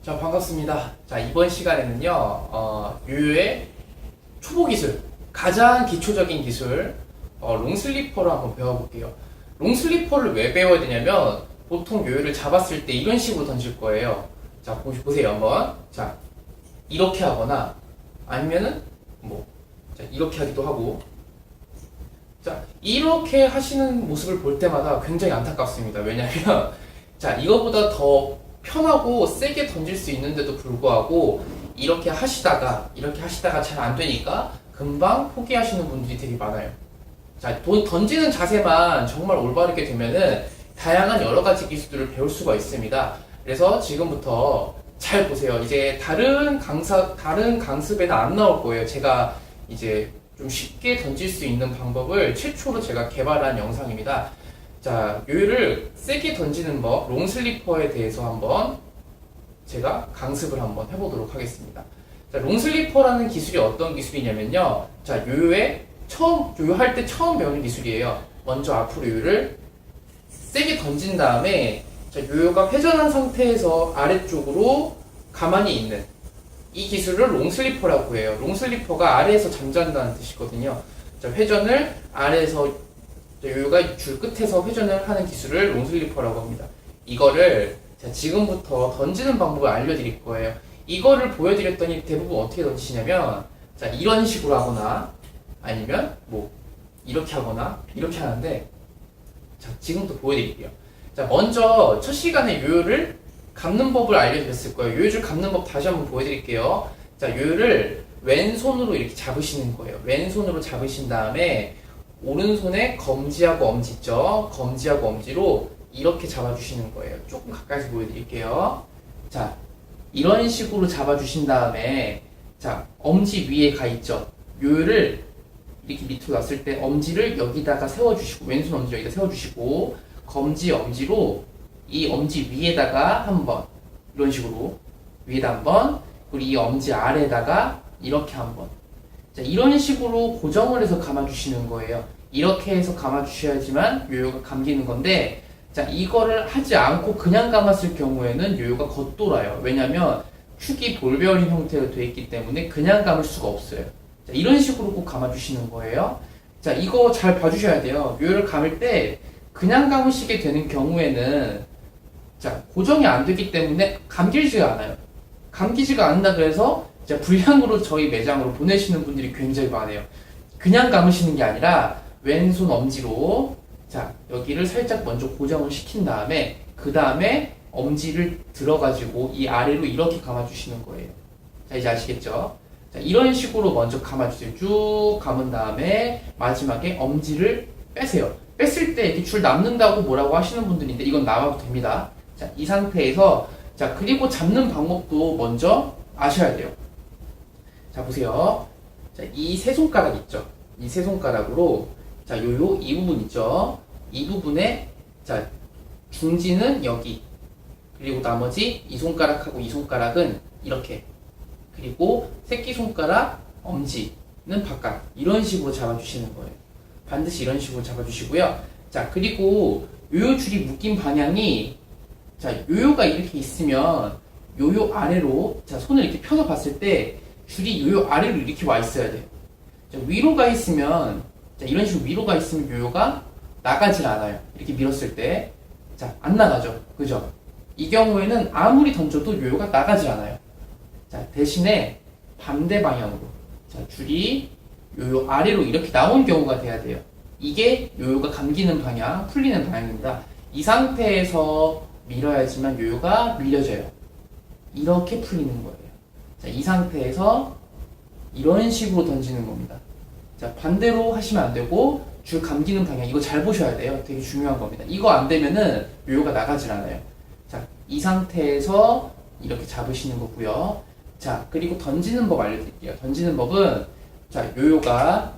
자, 반갑습니다. 자, 이번 시간에는요, 요요의 초보 기술, 가장 기초적인 기술, 롱슬리퍼를 한번 배워볼게요. 롱슬리퍼를 왜 배워야 되냐면, 보통 요요를 잡았을 때 이런 식으로 던질 거예요. 자, 보세요, 한번. 자, 이렇게 하거나, 아니면은, 자, 이렇게 하기도 하고, 자, 이렇게 하시는 모습을 볼 때마다 굉장히 안타깝습니다. 왜냐면, 자, 이거보다 더 편하고 세게 던질 수 있는데도 불구하고 이렇게 하시다가 잘 안 되니까 금방 포기하시는 분들이 되게 많아요. 자, 던지는 자세만 정말 올바르게 되면은 다양한 여러 가지 기술들을 배울 수가 있습니다. 그래서 지금부터 잘 보세요. 이제 다른 강습에는 안 나올 거예요. 제가 이제 좀 쉽게 던질 수 있는 방법을 최초로 제가 개발한 영상입니다. 자, 요요를 세게 던지는 법, 롱슬리퍼에 대해서 한번 제가 강습을 한번 해보도록 하겠습니다. 자, 롱슬리퍼라는 기술이 어떤 기술이냐면요. 자, 요요할 때 처음 배우는 기술이에요. 먼저 앞으로 요요를 세게 던진 다음에, 자, 요요가 회전한 상태에서 아래쪽으로 가만히 있는 이 기술을 롱슬리퍼라고 해요. 롱슬리퍼가 아래에서 잠잔다는 뜻이거든요. 자, 회전을 아래에서 요요가 줄 끝에서 회전을 하는 기술을 롱슬리퍼라고 합니다. 이거를 지금부터 던지는 방법을 알려드릴 거예요. 이거를 보여드렸더니 대부분 어떻게 던지시냐면, 자, 이런 식으로 하거나 아니면 이렇게 하거나 이렇게 하는데, 자, 지금부터 보여드릴게요. 자, 먼저 첫 시간에 요요를 감는 법을 알려드렸을 거예요. 요요줄 감는 법 다시 한번 보여드릴게요. 자, 요요를 왼손으로 이렇게 잡으시는 거예요. 왼손으로 잡으신 다음에 오른손에 검지하고 엄지 있죠? 검지하고 엄지로 이렇게 잡아주시는 거예요. 조금 가까이서 보여드릴게요. 자, 이런 식으로 잡아주신 다음에, 자, 엄지 위에 가 있죠? 요요를 이렇게 밑으로 놨을 때 엄지를 여기다가 세워주시고, 왼손 엄지 여기다 세워주시고, 검지 엄지로 이 엄지 위에다가 한번, 이런 식으로 위에다 한번, 그리고 이 엄지 아래에다가 이렇게 한번. 자, 이런 식으로 고정을 해서 감아주시는 거예요. 이렇게 해서 감아주셔야지만 요요가 감기는 건데, 자, 이거를 하지 않고 그냥 감았을 경우에는 요요가 겉돌아요. 왜냐면 축이 볼베어린 형태로 되어 있기 때문에 그냥 감을 수가 없어요. 자, 이런 식으로 꼭 감아주시는 거예요. 자, 이거 잘 봐주셔야 돼요. 요요를 감을 때 그냥 감으시게 되는 경우에는, 자, 고정이 안 되기 때문에 감기지가 않아요. 감기지가 않는다 그래서 불량으로 저희 매장으로 보내시는 분들이 굉장히 많아요. 그냥 감으시는 게 아니라 왼손 엄지로, 자, 여기를 살짝 먼저 고정을 시킨 다음에, 그 다음에 엄지를 들어가지고 이 아래로 이렇게 감아주시는 거예요. 자, 이제 아시겠죠? 자, 이런 식으로 먼저 감아주세요. 쭉 감은 다음에 마지막에 엄지를 빼세요. 뺐을 때 이렇게 줄 남는다고 뭐라고 하시는 분들인데 이건 나와도 됩니다. 자, 이 상태에서, 자, 그리고 잡는 방법도 먼저 아셔야 돼요. 자, 보세요. 자, 이 세 손가락 있죠? 이 세 손가락으로, 자, 요요 이 부분 있죠? 이 부분에, 자, 중지는 여기. 그리고 나머지 이 손가락하고 이 손가락은 이렇게. 그리고 새끼손가락, 엄지는 바깥. 이런 식으로 잡아주시는 거예요. 반드시 이런 식으로 잡아주시고요. 자, 그리고 요요 줄이 묶인 방향이, 자, 요요가 이렇게 있으면 요요 아래로, 자, 손을 이렇게 펴서 봤을 때 줄이 요요 아래로 이렇게 와 있어야 돼요. 자, 위로 가 있으면, 자, 이런 식으로 위로 가 있으면 요요가 나가질 않아요. 이렇게 밀었을 때. 자, 안 나가죠. 그죠? 이 경우에는 아무리 던져도 요요가 나가질 않아요. 자, 대신에 반대 방향으로. 자, 줄이 요요 아래로 이렇게 나온 경우가 돼야 돼요. 이게 요요가 감기는 방향, 풀리는 방향입니다. 이 상태에서 밀어야지만 요요가 밀려져요. 이렇게 풀리는 거예요. 자, 이 상태에서 이런 식으로 던지는 겁니다. 자, 반대로 하시면 안 되고, 줄 감기는 방향, 이거 잘 보셔야 돼요. 되게 중요한 겁니다. 이거 안 되면은 요요가 나가질 않아요. 자, 이 상태에서 이렇게 잡으시는 거고요. 자, 그리고 던지는 법 알려드릴게요. 던지는 법은, 자, 요요가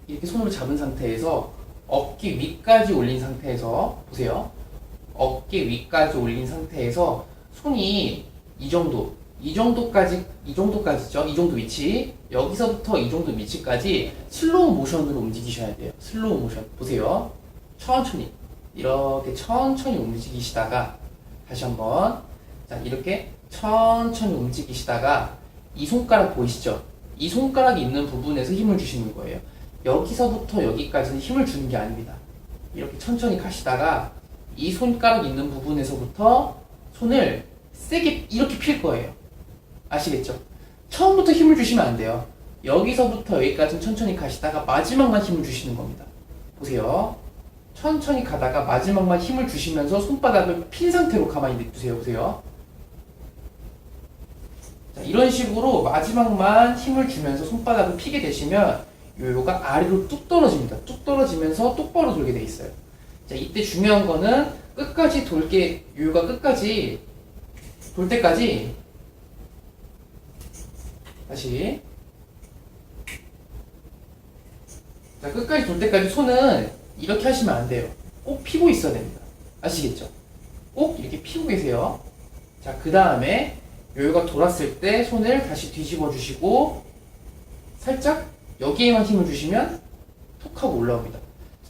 이렇게 손으로 잡은 상태에서 어깨 위까지 올린 상태에서, 보세요. 어깨 위까지 올린 상태에서 손이 이 정도까지죠? 이 정도 위치. 여기서부터 이 정도 위치까지 슬로우 모션으로 움직이셔야 돼요. 슬로우 모션. 보세요. 천천히. 이렇게 천천히 움직이시다가 다시 한번. 자, 이렇게 천천히 움직이시다가 이 손가락 보이시죠? 이 손가락이 있는 부분에서 힘을 주시는 거예요. 여기서부터 여기까지는 힘을 주는 게 아닙니다. 이렇게 천천히 가시다가 이 손가락 있는 부분에서부터 손을 세게 이렇게 필 거예요. 아시겠죠? 처음부터 힘을 주시면 안 돼요. 여기서부터 여기까지는 천천히 가시다가 마지막만 힘을 주시는 겁니다. 보세요. 천천히 가다가 마지막만 힘을 주시면서 손바닥을 핀 상태로 가만히 냅두세요. 보세요. 자, 이런 식으로 마지막만 힘을 주면서 손바닥을 피게 되시면 요요가 아래로 뚝 떨어집니다. 뚝 떨어지면서 똑바로 돌게 돼 있어요. 자, 이때 중요한 거는 끝까지 돌게, 요요가 끝까지 돌 때까지 다시, 자, 끝까지 돌 때까지 손은 이렇게 하시면 안 돼요. 꼭 피고 있어야 됩니다. 아시겠죠? 꼭 이렇게 피고 계세요. 자, 그 다음에 요요가 돌았을 때 손을 다시 뒤집어 주시고 살짝 여기에만 힘을 주시면 톡 하고 올라옵니다.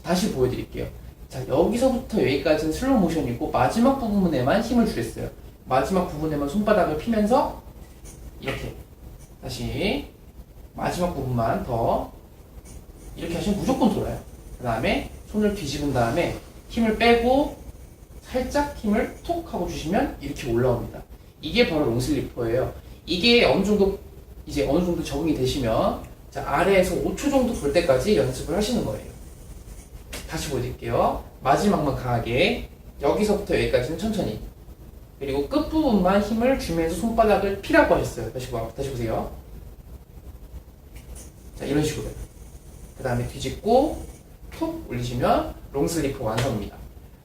다시 보여드릴게요. 자, 여기서부터 여기까지는 슬로우 모션이고 마지막 부분에만 힘을 주겠어요. 마지막 부분에만 손바닥을 피면서 이렇게 다시 마지막 부분만 더 이렇게 하시면 무조건 돌아요. 그 다음에 손을 뒤집은 다음에 힘을 빼고 살짝 힘을 톡 하고 주시면 이렇게 올라옵니다. 이게 바로 롱슬리퍼예요. 이게 어느 정도 적응이 되시면 자, 아래에서 5초 정도 돌 때까지 연습을 하시는 거예요. 다시 보여드릴게요. 마지막만 강하게, 여기서부터 여기까지는 천천히, 그리고 끝부분만 힘을 주면서 손바닥을 피라고 하셨어요. 다시 보세요. 자, 이런 식으로요. 그 다음에 뒤집고 톡 올리시면 롱슬리퍼 완성입니다.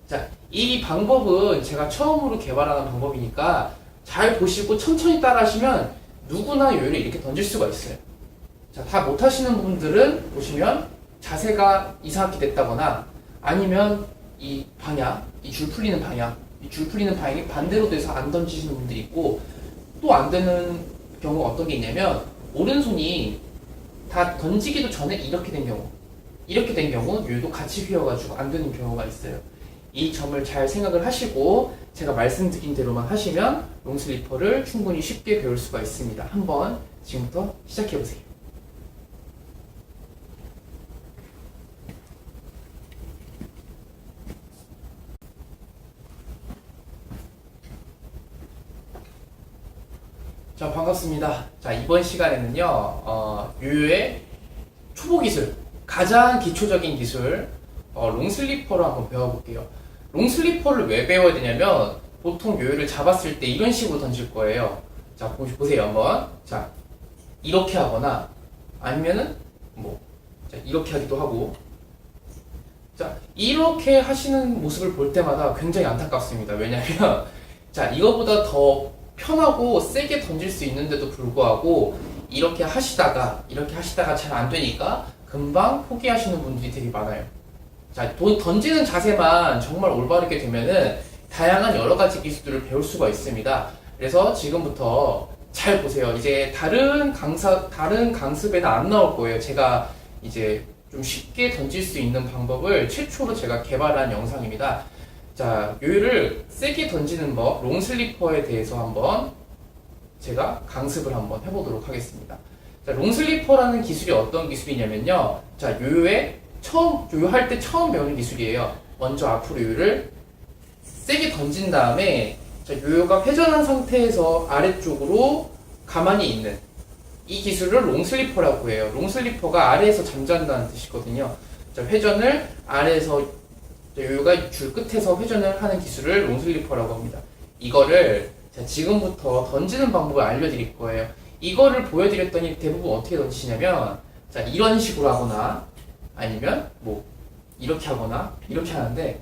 자, 이 방법은 제가 처음으로 개발하는 방법이니까 잘 보시고 천천히 따라 하시면 누구나 요요를 이렇게 던질 수가 있어요. 자, 다 못하시는 분들은 보시면 자세가 이상하게 됐다거나 아니면 이 방향, 이 줄 풀리는 방향이 반대로 돼서 안 던지시는 분들이 있고, 또 안 되는 경우가 어떤 게 있냐면 오른손이 다 던지기도 전에 이렇게 된 경우 요요도 같이 휘어가지고 안 되는 경우가 있어요. 이 점을 잘 생각을 하시고 제가 말씀드린 대로만 하시면 롱슬리퍼를 충분히 쉽게 배울 수가 있습니다. 한번 지금부터 시작해보세요. 자, 반갑습니다. 자, 이번 시간에는요, 요요의 초보 기술, 가장 기초적인 기술, 롱슬리퍼를 한번 배워볼게요. 롱슬리퍼를 왜 배워야 되냐면, 보통 요요를 잡았을 때 이런 식으로 던질 거예요. 자, 보세요, 한번. 자, 이렇게 하거나, 아니면은, 자, 이렇게 하기도 하고, 자, 이렇게 하시는 모습을 볼 때마다 굉장히 안타깝습니다. 왜냐면, 자, 이거보다 더 편하고 세게 던질 수 있는데도 불구하고 이렇게 하시다가 잘 안 되니까 금방 포기하시는 분들이 되게 많아요. 자, 던지는 자세만 정말 올바르게 되면은 다양한 여러 가지 기술들을 배울 수가 있습니다. 그래서 지금부터 잘 보세요. 이제 다른 강습에는 안 나올 거예요. 제가 이제 좀 쉽게 던질 수 있는 방법을 최초로 제가 개발한 영상입니다. 자, 요요를 세게 던지는 법, 롱슬리퍼에 대해서 한번 제가 강습을 한번 해보도록 하겠습니다. 자, 롱슬리퍼라는 기술이 어떤 기술이냐면요. 자, 요요할 때 처음 배우는 기술이에요. 먼저 앞으로 요요를 세게 던진 다음에, 자, 요요가 회전한 상태에서 아래쪽으로 가만히 있는 이 기술을 롱슬리퍼라고 해요. 롱슬리퍼가 아래에서 잠잔다는 뜻이거든요. 자, 회전을 아래에서 요요가 줄 끝에서 회전을 하는 기술을 롱슬리퍼라고 합니다. 이거를 지금부터 던지는 방법을 알려드릴 거예요. 이거를 보여드렸더니 대부분 어떻게 던지시냐면, 자, 이런 식으로 하거나 아니면 이렇게 하거나 이렇게 하는데,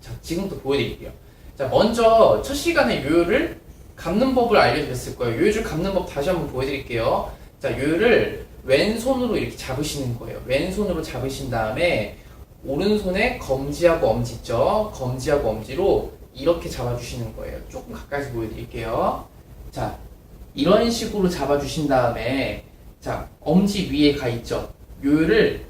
자, 지금부터 보여드릴게요. 자, 먼저 첫 시간에 요요를 감는 법을 알려드렸을 거예요. 요요줄 감는 법 다시 한번 보여드릴게요. 자, 요요를 왼손으로 이렇게 잡으시는 거예요. 왼손으로 잡으신 다음에 오른손에 검지하고 엄지 있죠? 검지하고 엄지로 이렇게 잡아주시는 거예요. 조금 가까이서 보여드릴게요. 자, 이런 식으로 잡아주신 다음에, 자, 엄지 위에 가 있죠? 요요를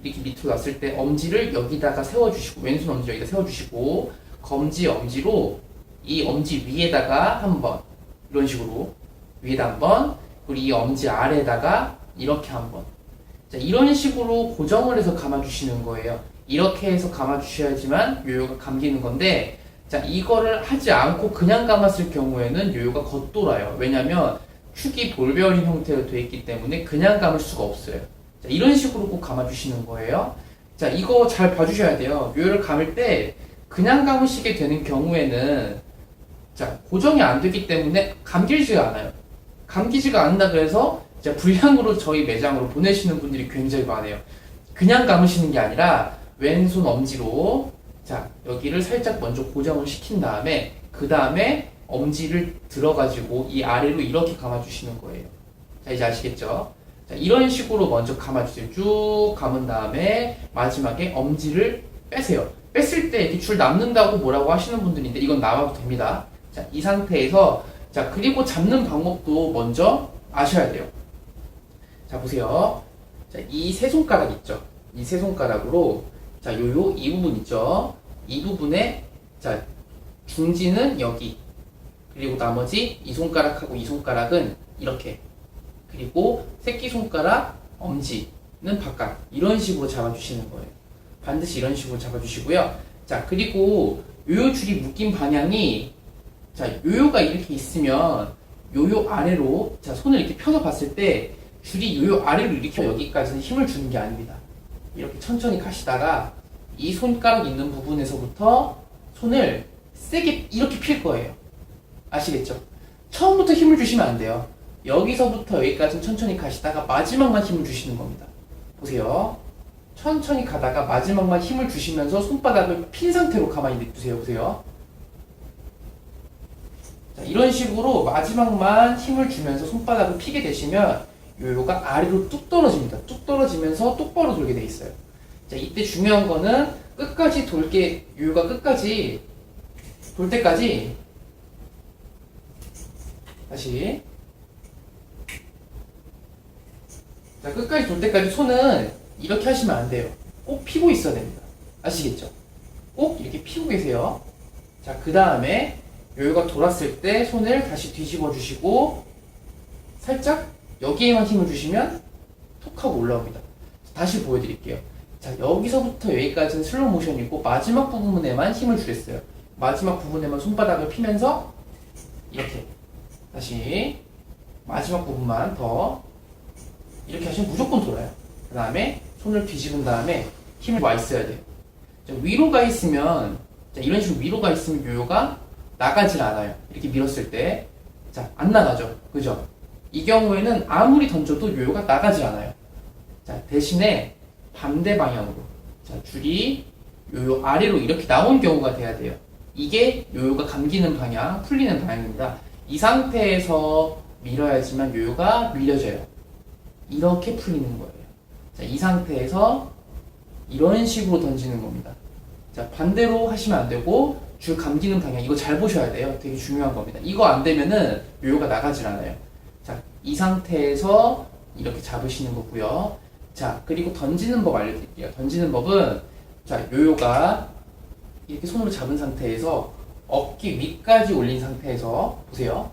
이렇게 밑으로 놨을 때 엄지를 여기다가 세워주시고, 왼손 엄지 여기다 세워주시고, 검지 엄지로 이 엄지 위에다가 한번, 이런 식으로 위에다 한번, 그리고 이 엄지 아래에다가 이렇게 한번. 자, 이런 식으로 고정을 해서 감아주시는 거예요. 이렇게 해서 감아주셔야지만 요요가 감기는 건데, 자, 이거를 하지 않고 그냥 감았을 경우에는 요요가 겉돌아요. 왜냐면 축이 볼베어린 형태로 되어 있기 때문에 그냥 감을 수가 없어요. 자, 이런 식으로 꼭 감아주시는 거예요. 자, 이거 잘 봐주셔야 돼요. 요요를 감을 때 그냥 감으시게 되는 경우에는 자, 고정이 안 되기 때문에 감기지가 않아요. 감기지가 않는다 그래서 이제 불량으로 저희 매장으로 보내시는 분들이 굉장히 많아요. 그냥 감으시는 게 아니라 왼손 엄지로 자, 여기를 살짝 먼저 고정을 시킨 다음에 그 다음에 엄지를 들어가지고 이 아래로 이렇게 감아주시는 거예요. 자, 이제 아시겠죠? 자, 이런 식으로 먼저 감아주세요. 쭉 감은 다음에 마지막에 엄지를 빼세요. 뺐을 때 이렇게 줄 남는다고 뭐라고 하시는 분들인데 이건 나와도 됩니다. 자, 이 상태에서 자, 그리고 잡는 방법도 먼저 아셔야 돼요. 자, 보세요. 자, 이 세 손가락 있죠? 이 세 손가락으로 자, 요요 이 부분 있죠? 이 부분에 자, 중지는 여기. 그리고 나머지 이 손가락하고 이 손가락은 이렇게. 그리고 새끼손가락, 엄지는 바깥. 이런 식으로 잡아주시는 거예요. 반드시 이런 식으로 잡아주시고요. 자, 그리고 요요 줄이 묶인 방향이 자, 요요가 이렇게 있으면 요요 아래로 자, 손을 이렇게 펴서 봤을 때 줄이 요요 아래로 이렇게 여기까지는 힘을 주는 게 아닙니다. 이렇게 천천히 가시다가 이 손가락 있는 부분에서부터 손을 세게 이렇게 필 거예요. 아시겠죠? 처음부터 힘을 주시면 안 돼요. 여기서부터 여기까지는 천천히 가시다가 마지막만 힘을 주시는 겁니다. 보세요. 천천히 가다가 마지막만 힘을 주시면서 손바닥을 핀 상태로 가만히 냅두세요. 보세요. 자, 이런 식으로 마지막만 힘을 주면서 손바닥을 피게 되시면 요요가 아래로 뚝 떨어집니다. 뚝 떨어지면서 똑바로 돌게 돼 있어요. 자, 이때 중요한 거는 끝까지 돌게, 요요가 끝까지 돌 때까지 다시 자, 끝까지 돌 때까지 손은 이렇게 하시면 안 돼요. 꼭 피고 있어야 됩니다. 아시겠죠? 꼭 이렇게 피고 계세요. 자, 그 다음에 요요가 돌았을 때 손을 다시 뒤집어 주시고 살짝 여기에만 힘을 주시면 톡 하고 올라옵니다. 다시 보여드릴게요. 자, 여기서부터 여기까지는 슬로우 모션이고 마지막 부분에만 힘을 주겠어요. 마지막 부분에만 손바닥을 피면서 이렇게 다시 마지막 부분만 더 이렇게 하시면 무조건 돌아요. 그 다음에 손을 뒤집은 다음에 힘을 와 있어야 돼요. 자, 위로 가 있으면 자, 이런 식으로 위로 가 있으면 요요가 나가질 않아요. 이렇게 밀었을 때 자, 안 나가죠. 그죠? 이 경우에는 아무리 던져도 요요가 나가지 않아요. 자, 대신에 반대 방향으로 자, 줄이 요요 아래로 이렇게 나온 경우가 돼야 돼요. 이게 요요가 감기는 방향, 풀리는 방향입니다. 이 상태에서 밀어야지만 요요가 밀려져요. 이렇게 풀리는 거예요. 자, 이 상태에서 이런 식으로 던지는 겁니다. 자, 반대로 하시면 안 되고 줄 감기는 방향 이거 잘 보셔야 돼요. 되게 중요한 겁니다. 이거 안 되면은 요요가 나가질 않아요. 자, 이 상태에서 이렇게 잡으시는 거고요. 자, 그리고 던지는 법 알려드릴게요. 던지는 법은 자, 요요가 이렇게 손으로 잡은 상태에서 어깨 위까지 올린 상태에서 보세요.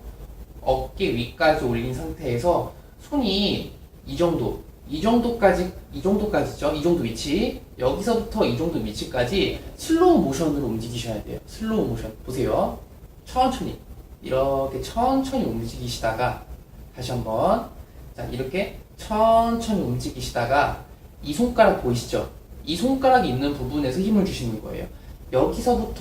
어깨 위까지 올린 상태에서 손이 이 정도까지죠. 이 정도 위치. 여기서부터 이 정도 위치까지 슬로우 모션으로 움직이셔야 돼요. 슬로우 모션. 보세요. 천천히. 이렇게 천천히 움직이시다가 다시 한번 자, 이렇게 천천히 움직이시다가 이 손가락 보이시죠? 이 손가락이 있는 부분에서 힘을 주시는 거예요. 여기서부터